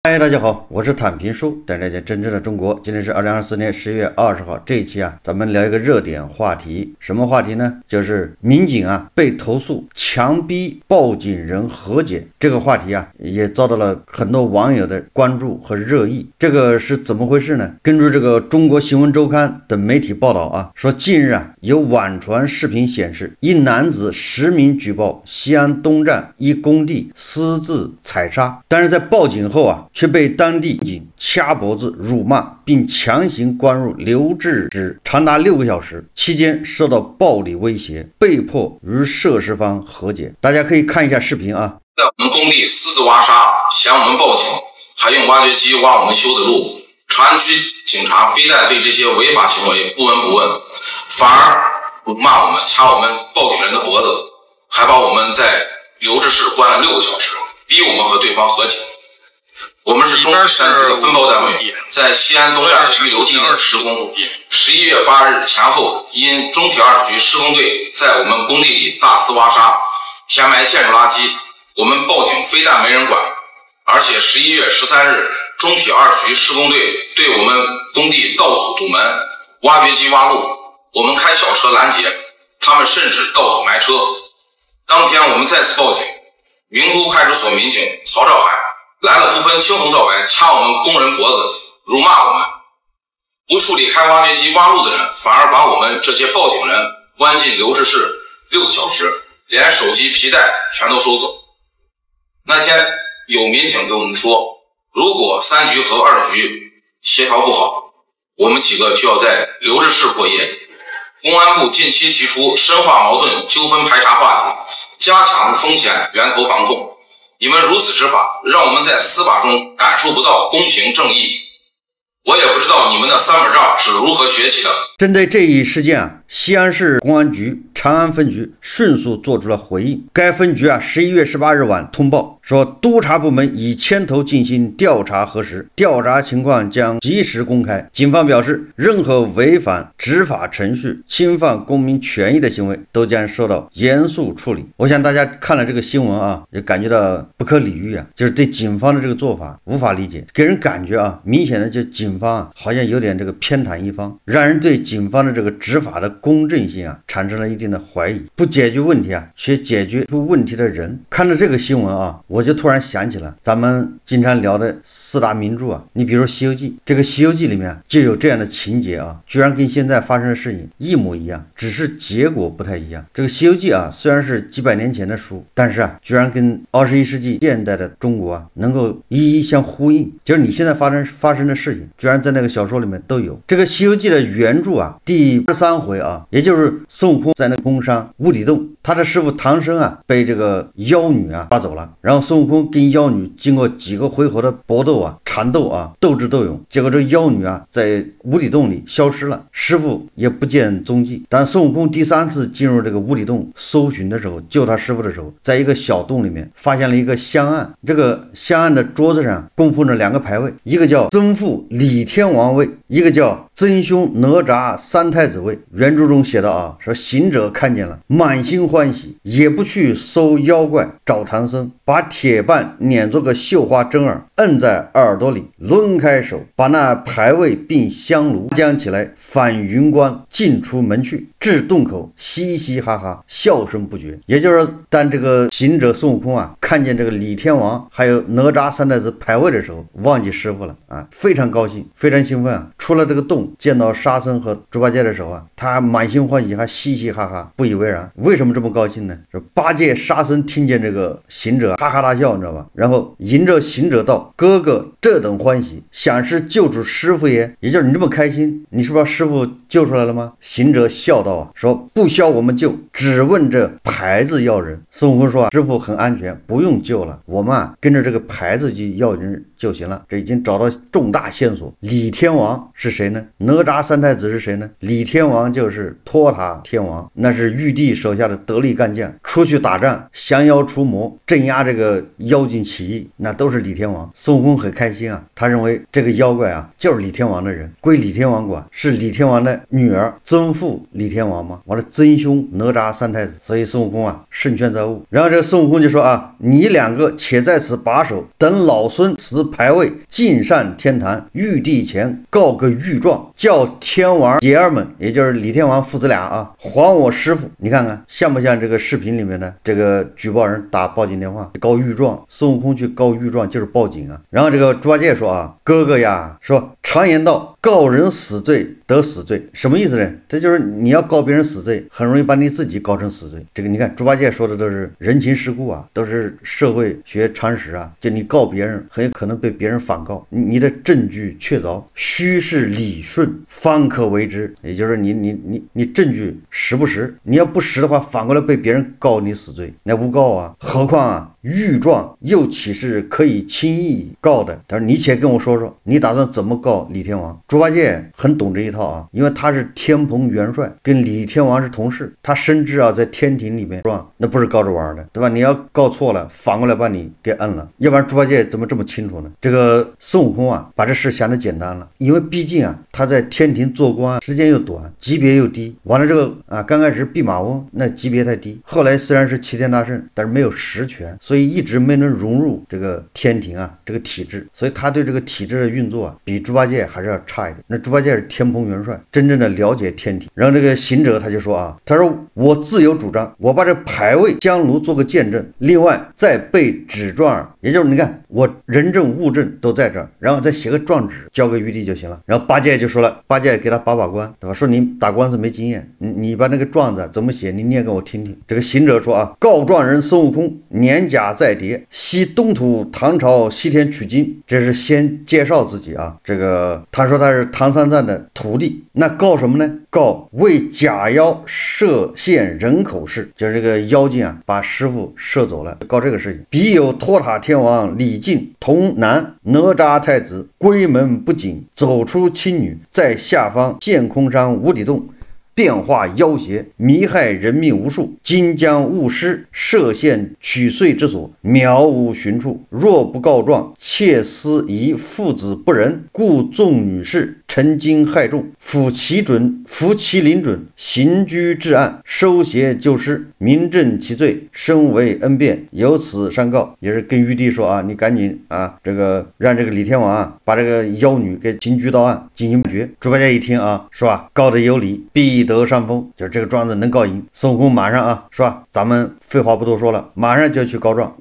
嗨，大家好，我是坦平叔，带大家真正的中国。今天是2024年11月20号，这一期咱们聊一个热点话题，什么话题呢？就是民警被投诉强逼报警人和解，这个话题也遭到了很多网友的关注和热议。这个是怎么回事呢？根据这个中国新闻周刊等媒体报道说近日有网传视频显示，一男子实名举报西安东站一工地私自踩刹，但是在报警后却被当地警掐脖子、辱骂，并强行关入留置室长达6个小时，期间受到暴力威胁，被迫与涉事方和解。大家可以看一下视频在我们工地私自挖沙，嫌我们报警，还用挖掘机挖我们修的路。长安区警察非但对这些违法行为不闻不问，反而辱骂我们，掐我们报警人的脖子，还把我们在留置室关了6个小时，逼我们和对方和解。我们是中山区的分包单位，在西安东站预留地点施工。11月8日前后，因中铁2局施工队在我们工地里大肆挖沙、填埋建筑垃圾，我们报警非但没人管，而且11月13日，中铁2局施工队对我们工地到处堵门、挖掘机挖路，我们开小车拦截，他们甚至到处埋车。当天我们再次报警，云都派出所民警曹兆海来了，不分青红皂白，掐我们工人脖子，辱骂我们。不处理开挖掘机挖路的人，反而把我们这些报警人关进留置室6个小时，连手机、皮带全都收走。那天有民警对我们说，如果3局和2局协调不好，我们几个就要在留置室过夜。公安部近期提出深化矛盾纠纷排查话题，加强风险源头防控。你们如此执法，让我们在司法中感受不到公平正义。我也不知道你们的3本账是如何学起的。针对这一事件西安市公安局长安分局迅速做出了回应。该分局11月18日晚通报说，督察部门已牵头进行调查核实，调查情况将及时公开。警方表示，任何违反执法程序、侵犯公民权益的行为都将受到严肃处理。我想大家看了这个新闻也感觉到不可理喻就是对警方的这个做法无法理解，给人感觉明显的就警方好像有点这个偏袒一方，让人对警方的这个执法的公正性产生了一定的怀疑。不解决问题却解决出问题的人。看到这个新闻我就突然想起了咱们经常聊的4大名著你比如说《西游记》，这个《西游记》里面就有这样的情节居然跟现在发生的事情一模一样，只是结果不太一样。这个《西游记》虽然是几百年前的书，但是居然跟21世纪现代的中国能够一一相呼应，就是你现在发生的事情居然在那个小说里面都有。这个《西游记》的原著第13回也就是孙悟空在那空山无底洞，他的师傅唐僧被这个妖女抓走了，然后孙悟空跟妖女经过几个回合的搏斗缠斗斗智斗勇，结果这个妖女在无底洞里消失了，师傅也不见踪迹。但孙悟空第3次进入这个无底洞搜寻的时候，救他师傅的时候，在一个小洞里面发现了一个香案，这个香案的桌子上供奉着2个牌位，一个叫曾父李天王位，一个叫曾兄哪吒3太子位。原著中写的说行者看见了，满心欢喜，也不去搜妖怪找唐僧，把铁棒捻作个绣花针儿，摁在耳朵里，抡开手，把那牌位并香炉将起来，返云关，进出门去，至洞口，嘻嘻哈哈，笑声不绝。也就是说，当这个行者孙悟空看见这个李天王还有哪吒3太子牌位的时候，忘记师傅了非常高兴，非常兴奋出了这个洞，见到沙僧和猪八戒的时候他满心欢喜，还嘻嘻哈哈，不以为然。为什么这么高兴呢？说八戒、沙僧听见这个行者哈哈大笑，你知道吧？然后迎着行者道：“哥哥这等欢喜，想是救出师傅也。”也就是你这么开心，你是不是把师傅救出来了吗？行者笑道说：“不消我们救，只问这牌子要人。”孙悟空说师傅很安全，不用救了，我们跟着这个牌子去要人就行了。这已经找到重大线索。李天王是谁呢？哪吒3太子是谁呢？李天王就是托塔天王，那是玉帝手下的得力干将，出去打仗降妖除魔，镇压这个妖精起义，那都是李天王。孙悟空很开心他认为这个妖怪就是李天王的人，归李天王管，是李天王的女儿曾父李天王吗？完了曾兄哪吒3太子，所以孙悟空胜券在握。然后这个孙悟空就说你2个且在此把守，等老孙辞牌位进上天坛，玉帝前告个御状，叫天王爷儿们，也就是李天王父子俩啊，还我师傅。你看看像不像这个视频里面的这个举报人打报警电话告御状？孙悟空去告御状就是报警啊。然后这个猪八戒说啊，哥哥呀，说常言道，告人死罪得死罪，什么意思呢？这就是你要告别人死罪，很容易把你自己告成死罪。这个你看猪八戒说的都是人情世故啊，都是社会学常识啊。就你告别人，很有可能被别人反告，你的证据确凿，须是理顺，方可为之。也就是你证据实不实？你要不实的话，反过来被别人告你死罪，那诬告啊。何况啊，御状又岂是可以轻易告的？他说你且跟我说说，你打算怎么告李天王？猪八戒很懂这一套啊，因为他是天蓬元帅，跟李天王是同事，他深知啊，在天庭里面状那不是告着玩的，对吧？你要告错了，反过来把你给摁了，要不然猪八戒怎么这么清楚呢？这个孙悟空啊，把这事想得简单了，因为毕竟啊，他在天庭做官时间又短，级别又低，完了这个啊，刚开始弼马温那级别太低，后来虽然是齐天大圣，但是没有实权，所以一直没能融入这个天庭啊这个体制，所以他对这个体制的运作啊，比猪八戒还是要差一点。那猪八戒是天蓬元帅，真正的了解天庭。然后这个行者他就说啊，他说我自有主张，我把这牌位香炉做个见证，另外再备纸状，也就是你看我人证物证都在这儿，然后再写个状纸交给玉帝就行了。然后八戒就说了，八戒给他把关，对吧？说你打官司没经验，你把那个状子怎么写，你念给我听听。这个行者说啊，告状人孙悟空年甲在蝶，西东土唐朝西天取经，这是先介绍自己啊。这个他说他是唐三藏的徒弟，那告什么呢？告为假妖设陷人口事，就是这个妖精啊把师傅射走了，告这个事情。彼有托塔天王李靖童男哪吒太子归门不谨，走出青女，在下方陷空山无底洞，变化妖邪，迷害人命无数，今将误失，设陷取碎之所，渺无寻处。若不告状，妾思疑父子不仁，故纵女士，陈经害众，服其临准，刑拘治案，收邪救失，明正其罪，身为恩辩，由此上告。也是跟玉帝说啊，你赶紧啊，这个让这个李天王啊，把这个妖女给刑拘到案，进行判决。猪八戒一听啊，是吧？告得有理，必得上风，就是这个状子能告赢。孙悟空马上啊，是吧？咱们废话不多说了，马上就去告状。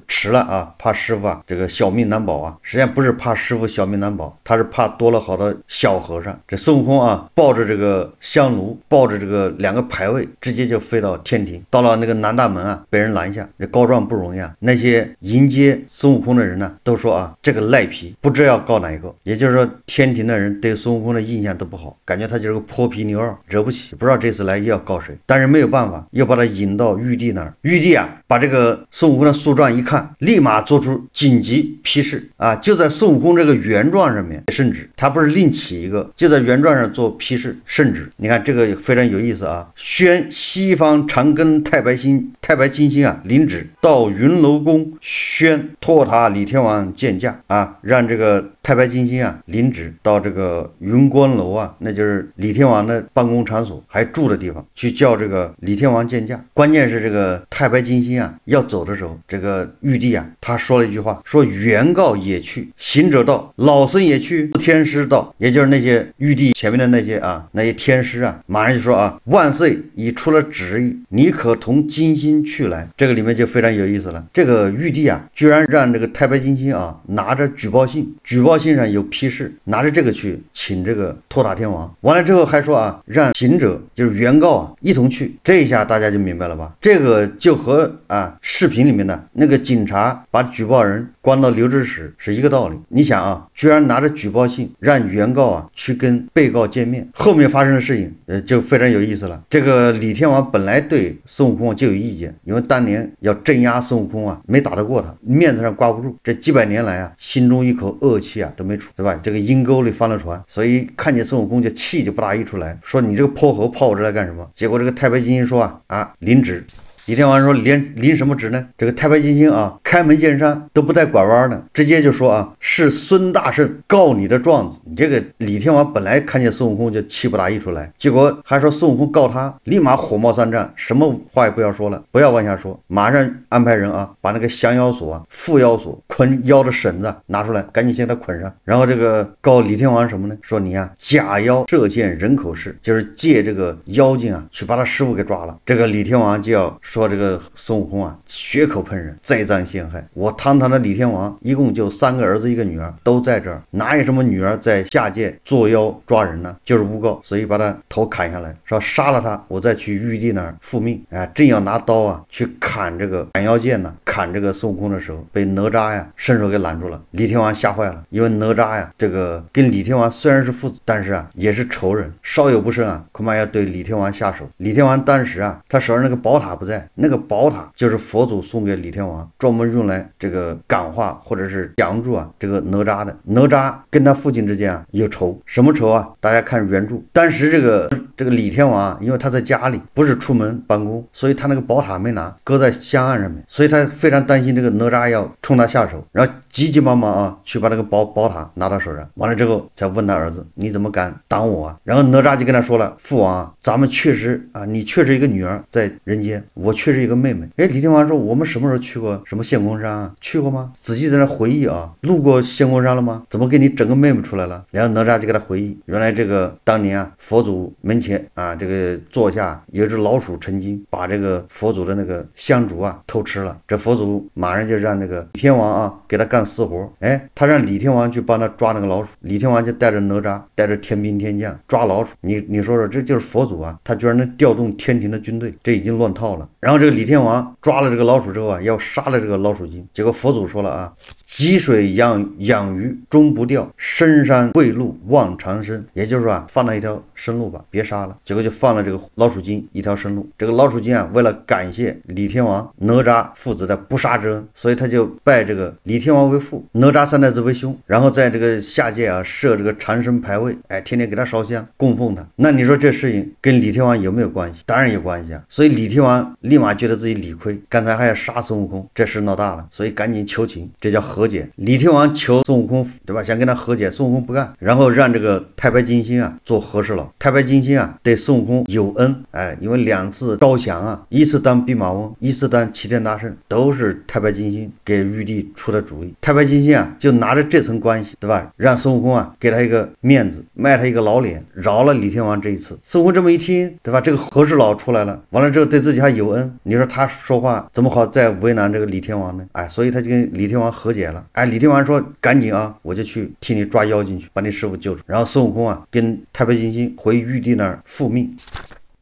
迟了啊，怕师傅啊这个小命难保啊。实际上不是怕师傅小命难保，他是怕多了好多小和尚。这孙悟空啊，抱着这个香炉，抱着这个两个牌位，直接就飞到天庭，到了那个南大门啊，被人拦下。这告状不容易啊，那些迎接孙悟空的人呢，都说啊，这个赖皮，不知道要告哪一个。也就是说，天庭的人对孙悟空的印象都不好，感觉他就是个泼皮牛二，惹不起，不知道这次来又要告谁。但是没有办法，又把他引到玉帝那儿。玉帝啊，把这个孙悟空的诉状一看，立马做出紧急批示啊，就在孙悟空这个原状上面圣旨，他不是另起一个，就在原状上做批示圣旨。你看这个非常有意思啊，宣西方长庚太白金星啊领旨到云楼宫，宣托塔李天王见驾啊，让这个太白金星啊领旨到这个云观楼啊，那就是李天王的办公场所还住的地方，去叫这个李天王见驾。关键是这个太白金星啊要走的时候，这个玉帝啊他说了一句话，说原告也去，行者道，老僧也去，天师道，也就是那些玉帝前面的那些啊那些天师啊，马上就说啊，万岁已出了旨意，你可同金星去来。这个里面就非常有意思了，这个玉帝啊居然让这个太白金星啊拿着举报信上有批示，拿着这个去请这个托塔天王。完了之后还说啊，让行者就是原告啊一同去。这一下大家就明白了吧？这个就和啊视频里面的那个警察把举报人关到留置室是一个道理。你想啊，居然拿着举报信让原告啊去跟被告见面，后面发生的事情就非常有意思了。这个李天王本来对孙悟空就有意见，因为当年要镇压孙悟空啊，没打得过他，面子上挂不住，这几百年来啊，心中一口恶气啊都没出，对吧？这个阴沟里翻了船，所以看见孙悟空就气就不大一出来，说你这个泼猴跑我这来干什么？结果这个太白金星说啊领旨李天王说临什么职呢？这个太白金星啊，开门见山都不带拐弯的，直接就说啊，是孙大圣告你的状子。你这个李天王本来看见孙悟空就气不打一处来，结果还说孙悟空告他，立马火冒三丈，什么话也不要说了，不要往下说，马上安排人啊，把那个降妖锁啊、缚妖锁、捆妖的绳子拿出来，赶紧先给他捆上。然后这个告李天王什么呢？说你啊，假妖设陷人口事，就是借这个妖精啊去把他师傅给抓了。这个李天王就要说这个孙悟空啊，血口喷人，栽赃陷害。我堂堂的李天王一共就3个儿子1个女儿，都在这儿，哪有什么女儿在下界作妖抓人呢？就是诬告，所以把他头砍下来，说杀了他，我再去玉帝那儿复命。哎，正要拿刀啊去砍这个斩妖剑呢，砍这个孙悟空的时候，被哪吒呀伸手给拦住了。李天王吓坏了，因为哪吒呀这个跟李天王虽然是父子，但是啊也是仇人，稍有不慎啊，恐怕要对李天王下手。李天王当时啊，他手上那个宝塔不在，那个宝塔就是佛祖送给李天王，专门用来这个感化或者是降住啊这个哪吒的。哪吒跟他父亲之间啊有仇，什么仇啊？大家看原著，当时这个李天王啊，因为他在家里不是出门办公，所以他那个宝塔没拿，搁在香案上面，所以他非常担心这个哪吒要冲他下手，然后急急忙忙啊去把那个宝塔拿到手上，完了之后才问他儿子，你怎么敢挡我啊？然后哪吒就跟他说了，父王啊，咱们确实啊，你确实一个女儿在人间，我确实一个妹妹。哎，李天王说，我们什么时候去过什么献公山啊？去过吗？仔细在那回忆啊，路过献公山了吗？怎么给你整个妹妹出来了？然后哪吒就给他回忆，原来这个当年啊，佛祖门前啊，这个座下有只老鼠成精，把这个佛祖的那个香烛啊偷吃了。这佛祖马上就让那个李天王啊给他干私活，哎，他让李天王去帮他抓那个老鼠，李天王就带着哪吒，带着天兵天将抓老鼠。你说说，这就是佛祖啊，他居然能调动天庭的军队，这已经乱套了。然后这个李天王抓了这个老鼠之后啊，要杀了这个老鼠精，结果佛祖说了啊，积水养鱼终不掉，深山未路望长生，也就是说啊，放了一条生路吧，别杀了。结果就放了这个老鼠精一条生路。这个老鼠精啊，为了感谢李天王哪吒父子的不杀之恩，所以他就拜这个李天王为父，哪吒3太子为兄，然后在这个下界啊设这个长生牌位，哎，天天给他烧香供奉他。那你说这事情跟李天王有没有关系？当然有关系啊。所以李天王立马觉得自己理亏，刚才还要杀孙悟空，这事闹大了，所以赶紧求情，这叫和解。李天王求孙悟空，对吧？想跟他和解，孙悟空不干，然后让这个太白金星啊做和事佬。太白金星啊对孙悟空有恩，哎，因为2次招降啊，一次当弼马温，一次当齐天大圣，都是太白金星给玉帝出的主意。太白金星啊就拿着这层关系，对吧？让孙悟空啊给他一个面子，卖他一个老脸，饶了李天王这一次。孙悟空这么一听，对吧？这个和事佬出来了，完了之后对自己还有恩，你说他说话怎么好再为难这个李天王呢？哎，所以他就跟李天王和解了。哎，李天王说赶紧啊，我就去替你抓妖精去，把你师傅救出。然后孙悟空啊跟太白金星回玉帝那儿复命。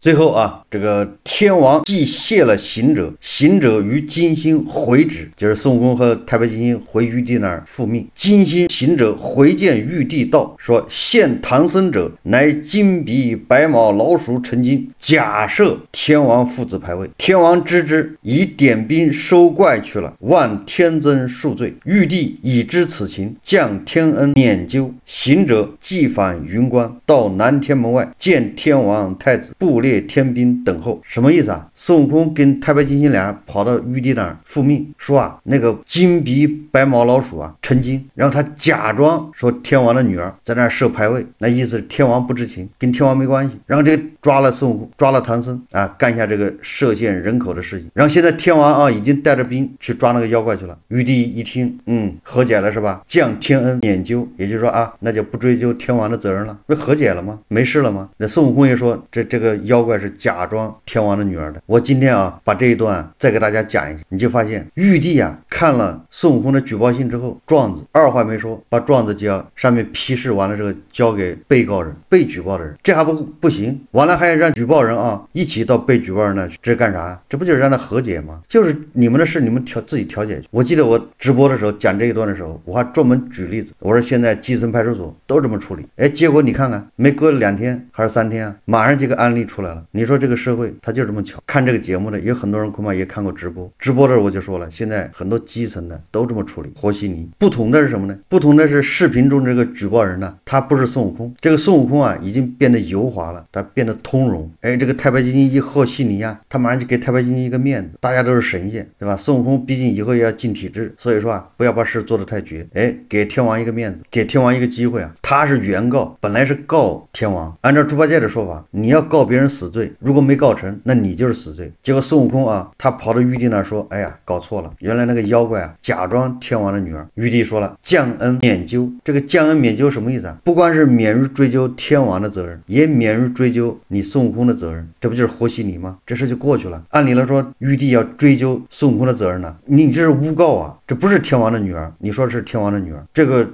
最后啊，这个天王既谢了行者，行者于金星回旨，就是孙悟空和太白金星回玉帝那儿复命。金星行者回见玉帝道，说现唐僧者乃金鼻白毛老鼠成精，假设天王父子牌位。天王知之，已点兵收怪去了，望天增恕罪。玉帝已知此情，降天恩免究。行者即返云关，到南天门外，见天王太子布列天兵等候。什么意思啊？孙悟空跟太白金星俩人跑到玉帝那儿复命，说啊，那个金鼻白毛老鼠啊成精，然后他假装说天王的女儿在那儿设牌位，那意思是天王不知情，跟天王没关系。然后这个抓了孙悟空，抓了唐僧啊，干下这个设限人口的事情。然后现在天王啊已经带着兵去抓那个妖怪去了。玉帝一听，和解了是吧？降天恩免究，也就是说啊，那就不追究天王的责任了，不是和解了吗？没事了吗？那孙悟空也说这个妖怪是假装天王的女儿的。我今天啊把这一段再给大家讲一下，你就发现玉帝啊看了孙悟空的举报信之后，状子二话没说，把状子交上面批示完了之后交给被告人、被举报的人，这还不行，完了还要让举报人啊一起到被举报人那去，这是干啥？这不就是让他和解吗？就是你们的事你们自己调解去。我记得我直播的时候讲这一段的时候，我还专门举例子，我说现在基层派出所都这么处理，哎，结果你看看，没隔了2天还是3天啊，马上这个案例出来了。你说这个社会它就这么巧。看这个节目的有很多人恐怕也看过直播的时候我就说了，现在很多基层的都这么处理和稀泥。不同的是什么呢？不同的是视频中这个举报人呢，他不是孙悟空，这个孙悟空啊已经变得油滑了，他变得通融。哎，这个太白金星一和稀泥啊，他马上就给太白金星一个面子，大家都是神仙，对吧？孙悟空毕竟以后也要进体制，所以说啊，不要把事做得太绝，哎，给天王一个面子，给天王一个机会啊。他是原告，本来是告天王，按照猪八戒的说法，你要告别人死罪，如果没告成，那你就是死罪。结果孙悟空啊，他跑到玉帝那说，哎呀，搞错了，原来那个妖怪啊假装天王的女儿。玉帝说了，降恩免究，这个降恩免究什么意思啊？不光是免于追究天王的责任，也免于追究你孙悟空的责任，这不就是和稀泥吗？这事就过去了。按理来说，玉帝要追究孙悟空的责任呢，你这是诬告啊，这不是天王的女儿，你说是天王的女儿，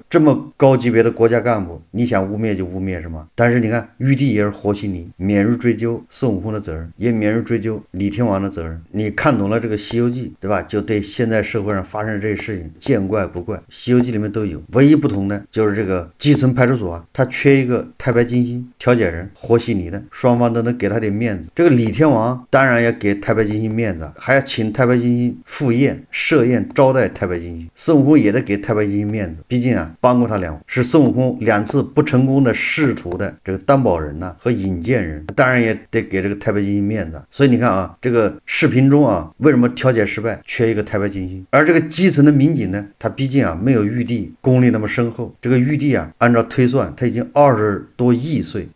这么高级别的国家干部，你想污蔑就污蔑是吗？但是你看，玉帝也是和稀泥，免于追究孙悟空的责任，也免于追究李天王的责任。你看懂了这个《西游记》，对吧？就对现在社会上发生这些事情见怪不怪，《西游记》里面都有。唯一不同的就是这个基层派出所啊，他缺一个太白金星调解人和稀泥的，双方都能给他点面子。这个李天王当然要给太白金星面子，还要请太白金星赴宴设宴招待太白金星。孙悟空也得给太白金星面子，毕竟啊帮过他2回，是孙悟空2次不成功的仕途的这个担保人呐、和引荐人，当然也得给这个太白金星面子。所以你看啊，这个视频中啊，为什么调解失败，缺一个太白金星？而这个基层的民警呢，他毕竟啊没有玉帝功力那么深厚。这个玉帝啊，按照推算，他已经20多亿岁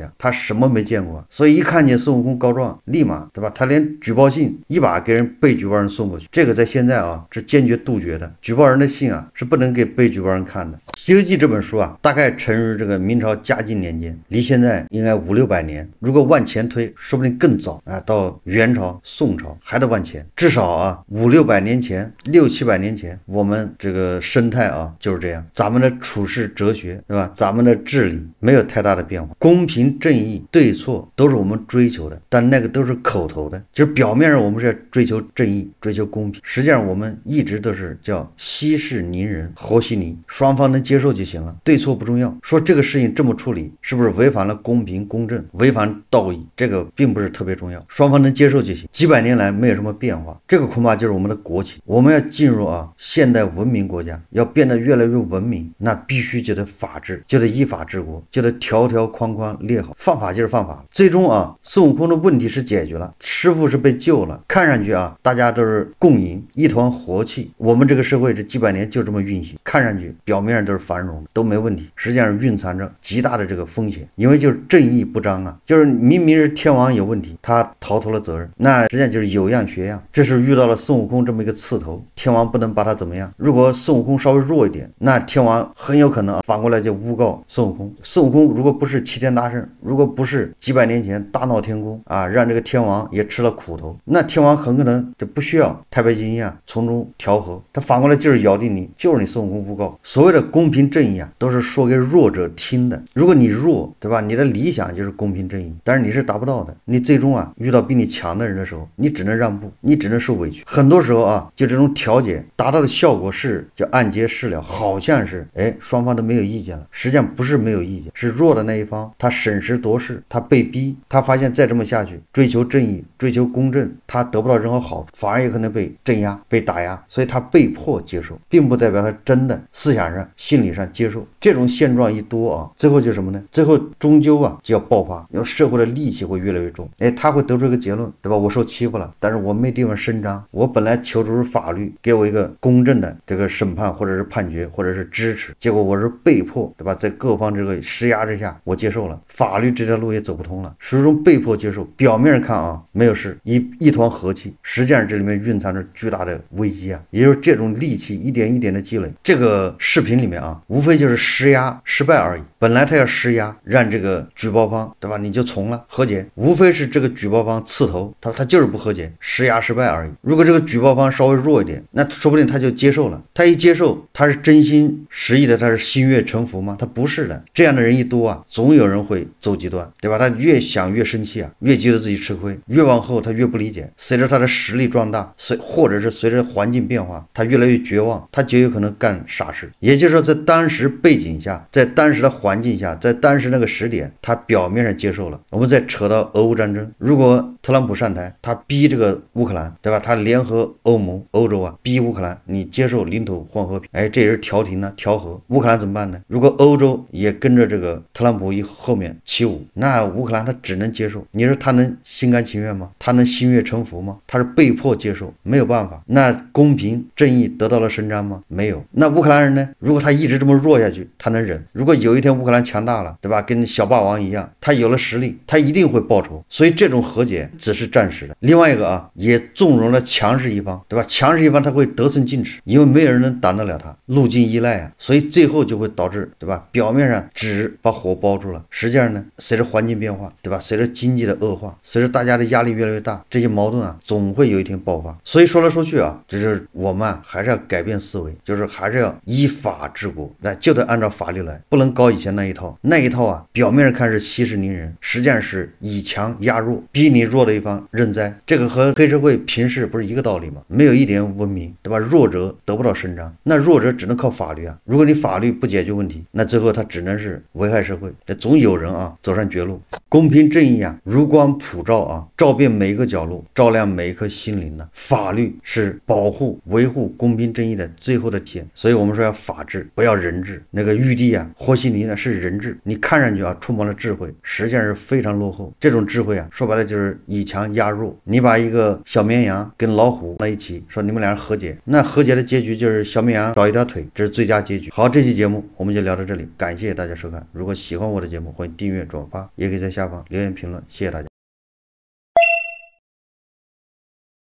啊，他什么没见过啊？所以一看见孙悟空告状，立马对吧？他连举报信一把给人被举报人送过去。这个在现在啊是坚决杜绝的，举报人的信啊是不能给被举报人看的。《西游记》这本书啊，大概成于这个明朝嘉靖年间，离现在应该500-600年。如果往前推，说不定更早啊，到元朝、宋朝还得往前，至少啊500-600年前，600-700年前，我们这个生态啊就是这样。咱们的处世哲学，对吧？咱们的治理没有太大的变化，公平正义、对错都是我们追求的，但那个都是口头的，就是表面上我们是要追求正义、追求公平，实际上我们一直都是叫息事宁人、和稀泥，双方能接受就行了，对错不重要。说这个事情这么处理，是不是违反了公平公正、违反道义？这个并不是特别重要，双方能接受就行。几百年来没有什么变化，这个恐怕就是我们的国情。我们要进入啊现代文明国家，要变得越来越文明，那必须就得法治，就得依法治国，就得条条框框列好，犯法就是犯法。最终啊，孙悟空的问题是解决了，师傅是被救了，看上去啊大家都是共赢，一团和气。我们这个社会这几百年就这么运行，看上去表面上都是繁荣的，都没问题，实际上蕴藏着极大的这个风险。因为就是正义不彰啊，就是明明是天王有问题，他逃脱了责任，那实际上就是有样学样。这是遇到了孙悟空这么一个刺头，天王不能把他怎么样。如果孙悟空稍微弱一点，那天王很有可能反过来就诬告孙悟空。孙悟空如果不是齐天大圣，如果不是几百年前大闹天宫啊，让这个天王也吃了苦头，那天王很可能就不需要太白金星啊从中调和，他反过来就是咬定你，就是你孙悟空诬告。所谓的公平正义啊，都是说给弱者听的。如果你弱，对吧？你的理想就是公平正义，但是你是达不到的。你最终啊遇到比你强的人的时候，你只能让步，你只能受委屈。很多时候啊，就这种调解达到的效果是叫按揭事了，好像是双方都没有意见了，实际上不是没有意见，是弱的那一方他审时度势，他被逼，他发现再这么下去，追求正义、追求公正，他得不到任何好处，反而也可能被镇压、被打压，所以他被迫接受，并不代表他真的思想上、心理上接受。这种现状一多啊，最后就是什么呢？最后终究啊就要爆发，因为社会的戾气会越来越重。他会得出一个结论，对吧？我受欺负了，但是我没地方伸张，我本来求助于法律，给我一个公正的这个审判或者是判决或者是支持，结果我是被迫，对吧？在各方这个施压之下，我接受了，法律这条路也走不通了，始终被迫接受。表面上看啊没有事，一团和气，实际上这里面蕴藏着巨大的危机啊，也就是这种戾气一点一点的积累。这个视频里面啊，无非就是施压失败而已。本来他要施压，让这个举报方，对吧？你就从了和解，无非是这个举报方刺头，他就是不和解，施压失败而已。如果这个举报方稍微弱一点，那说不定他就接受了。他一接受，他是真心实意的，他是心悦诚服吗？他不是的。这样的人一多啊，总有人会走极端，对吧？他越想越生气啊，越觉得自己吃亏，越往后他越不理解。随着他的实力壮大，或者是随着环境变化，他越来越绝望，他就有可能干傻事。也就是说，在当时背景下，在当时的环环境下，在当时那个时点，他表面上接受了。我们再扯到俄乌战争，如果特朗普上台，他逼这个乌克兰，对吧？他联合欧盟、欧洲啊，逼乌克兰你接受领土换和平，哎，这也是调停呢，调和。乌克兰怎么办呢？如果欧洲也跟着这个特朗普后面起舞，那乌克兰他只能接受。你说他能心甘情愿吗？他能心悦诚服吗？他是被迫接受，没有办法。那公平正义得到了伸张吗？没有。那乌克兰人呢？如果他一直这么弱下去，他能忍？如果有一天乌克兰强大了，对吧？跟小霸王一样，他有了实力，他一定会报仇。所以这种和解只是暂时的。另外一个啊，也纵容了强势一方，对吧？强势一方他会得寸进尺，因为没有人能挡得了他，路径依赖啊，所以最后就会导致，对吧？表面上只把火包住了，实际上呢，随着环境变化，对吧？随着经济的恶化，随着大家的压力越来越大，这些矛盾啊，总会有一天爆发。所以说来说去啊，就是我们啊，还是要改变思维，就是还是要依法治国，那就得按照法律来，不能搞以前那一套。那一套啊，表面上看是息事宁人，实际上是以强压弱，逼你弱的一方认栽。这个和黑社会平时不是一个道理吗？没有一点文明，对吧？弱者得不到伸张，那弱者只能靠法律啊。如果你法律不解决问题，那最后他只能是危害社会。总有人啊走上绝路。公平正义啊，如光普照啊，照遍每一个角落，照亮每一颗心灵呢。法律是保护、维护公平正义的最后的体现。所以我们说要法治，不要人治。那个玉帝啊，和稀泥呢是人治，你看上去啊充满了智慧，实际上是非常落后。这种智慧啊，说白了就是以强压弱。你把一个小绵羊跟老虎在一起，说你们俩人和解，那和解的结局就是小绵羊少一条腿，这是最佳结局。好，这期节目我们就聊到这里，感谢大家收看。如果喜欢我的节目，欢迎订阅、转发，也可以在下方留言评论，谢谢大家。